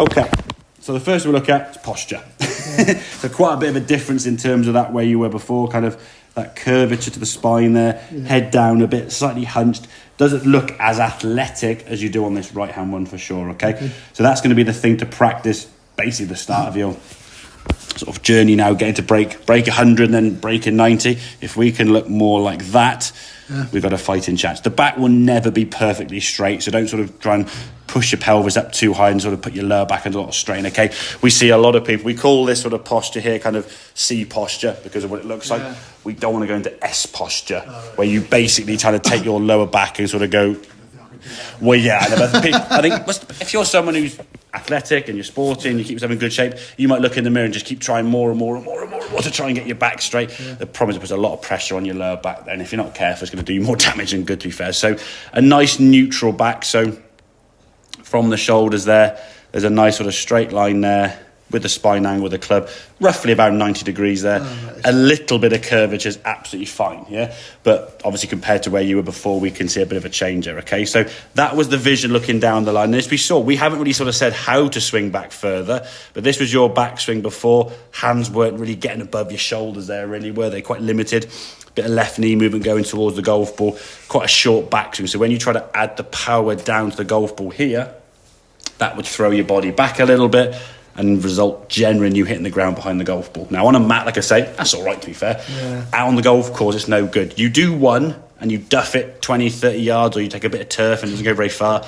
Okay, so the first we look at is posture. So quite a bit of a difference in terms of that where you were before, kind of that curvature to the spine there, head down a bit, slightly hunched. Doesn't look as athletic as you do on this right-hand one for sure, okay? So that's going to be the thing to practice, basically the start of your sort of journey now, getting to break 100 and then breaking 90. If we can look more like that, we've got a fighting chance. The back will never be perfectly straight, so don't sort of try and push your pelvis up too high and sort of put your lower back under a lot of strain, okay? We see a lot of people, we call this sort of posture here kind of C posture because of what it looks like. We don't want to go into S posture, where you basically try to take your lower back and sort of go, well, yeah, I think if you're someone who's athletic and you're sporty and you keep yourself in good shape, you might look in the mirror and just keep trying more and more and more and more to try and get your back straight. The problem is it puts a lot of pressure on your lower back there, and if you're not careful, it's going to do you more damage than good, to be fair. So a nice neutral back. So from the shoulders there's a nice sort of straight line there with the spine angle with the club, roughly about 90 degrees there. A little bit of curvature is absolutely fine, yeah? But obviously compared to where you were before, we can see a bit of a change there, okay? So that was the vision looking down the line. And as we saw, we haven't really sort of said how to swing back further, but this was your backswing before. Hands weren't really getting above your shoulders there, really, were they? Quite limited. Bit of left knee movement going towards the golf ball. Quite a short backswing. So when you try to add the power down to the golf ball here, that would throw your body back a little bit and result generally in you hitting the ground behind the golf ball. Now, on a mat, like I say, that's all right, to be fair. Out on the golf course, it's no good. You do one and you duff it 20, 30 yards, or you take a bit of turf and it doesn't go very far,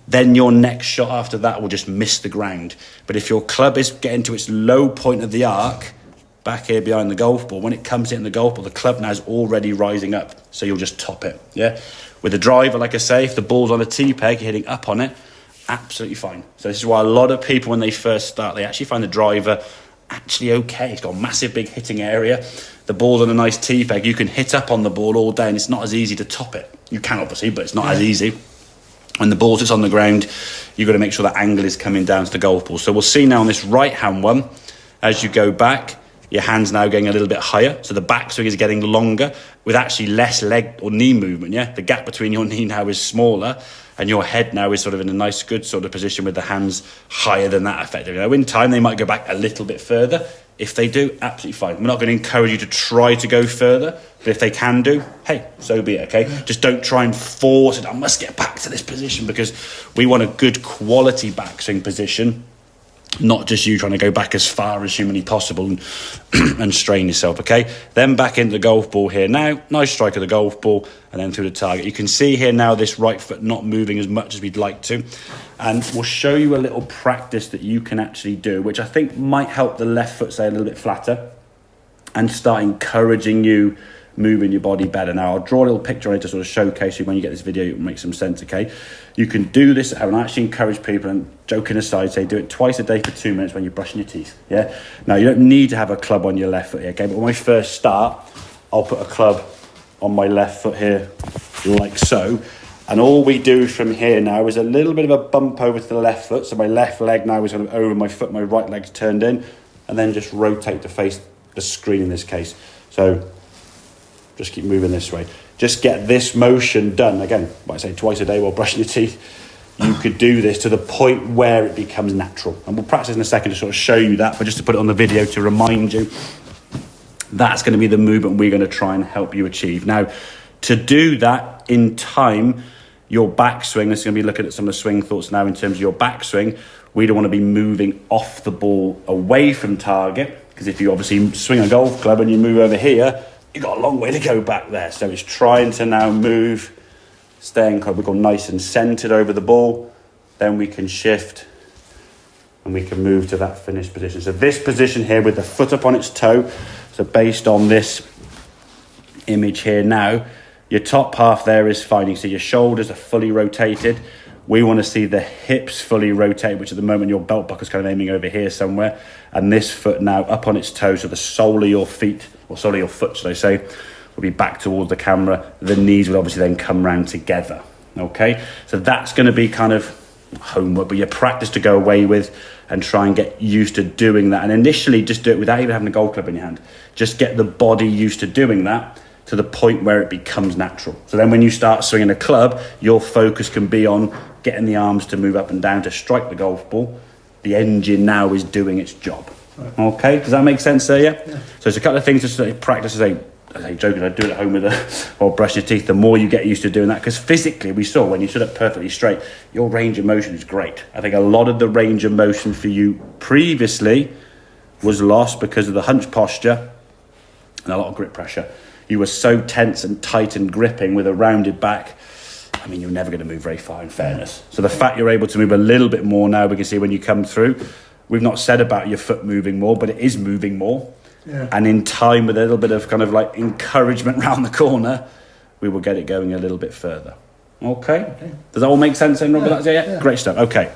then your next shot after that will just miss the ground. But if your club is getting to its low point of the arc, back here behind the golf ball, when it comes hitting the golf ball, the club now is already rising up, so you'll just top it, yeah? With the driver, like I say, if the ball's on a tee-peg, you're hitting up on it, absolutely fine. So this is why a lot of people, when they first start, they actually find the driver actually okay. It's got a massive big hitting area. The ball's on a nice tee peg. You can hit up on the ball all day and it's not as easy to top it. You can obviously, but it's not as easy. When the ball sits on the ground, you've got to make sure that angle is coming down to the golf ball. So we'll see now on this right hand one, as you go back, your hand's now getting a little bit higher. So the backswing is getting longer with actually less leg or knee movement, yeah? The gap between your knee now is smaller and your head now is sort of in a nice, good sort of position with the hands higher than that effectively. Now, in time, they might go back a little bit further. If they do, absolutely fine. We're not going to encourage you to try to go further, but if they can do, hey, so be it, okay? Just don't try and force it. I must get back to this position, because we want a good quality backswing position, not just you trying to go back as far as humanly possible and strain yourself, okay? Then back into the golf ball here now. Nice strike of the golf ball and then through the target. You can see here now this right foot not moving as much as we'd like to. And we'll show you a little practice that you can actually do, which I think might help the left foot stay a little bit flatter and start encouraging you moving your body better. Now, I'll draw a little picture on it to sort of showcase you when you get this video, it will make some sense, okay? You can do this at home, and I actually encourage people, and joking aside, say do it twice a day for 2 minutes when you're brushing your teeth, yeah? Now, you don't need to have a club on your left foot here, okay? But when I first start, I'll put a club on my left foot here, like so, and all we do from here now is a little bit of a bump over to the left foot, so my left leg now is kind of over my foot, my right leg's turned in, and then just rotate to face the screen in this case. So just keep moving this way. Just get this motion done. Again, like I say, twice a day while brushing your teeth. You could do this to the point where it becomes natural. And we'll practice in a second to sort of show you that, but just to put it on the video to remind you, that's going to be the movement we're going to try and help you achieve. Now, to do that in time, your backswing, this is going to be looking at some of the swing thoughts now in terms of your backswing. We don't want to be moving off the ball away from target, because if you obviously swing a golf club and you move over here, you've got a long way to go back there. So it's trying to now move, staying kind of nice and centered over the ball. Then we can shift and we can move to that finished position. So this position here with the foot up on its toe. So based on this image here now, your top half there is fine. You can see your shoulders are fully rotated. We want to see the hips fully rotate, which at the moment your belt buckle is kind of aiming over here somewhere. And this foot now up on its toe, so the sole of your feet, or sole of your foot, should I say, will be back towards the camera. The knees will obviously then come round together, okay? So that's going to be kind of homework, but your practice to go away with and try and get used to doing that. And initially, just do it without even having a golf club in your hand. Just get the body used to doing that to the point where it becomes natural. So then when you start swinging a club, your focus can be on getting the arms to move up and down to strike the golf ball, the engine now is doing its job. Right. Okay, does that make sense there? Yeah. So it's a couple of things to sort of practice. I say joking, I do it at home with or brush your teeth. The more you get used to doing that, because physically we saw when you stood up perfectly straight, your range of motion is great. I think a lot of the range of motion for you previously was lost because of the hunch posture and a lot of grip pressure. You were so tense and tight and gripping with a rounded back. I mean, you're never going to move very far, in fairness. So the fact you're able to move a little bit more now, we can see when you come through. We've not said about your foot moving more, but it is moving more. Yeah. And in time, with a little bit of kind of like encouragement round the corner, we will get it going a little bit further. Okay? Does that all make sense then, Robert? Yeah. Great stuff. Okay.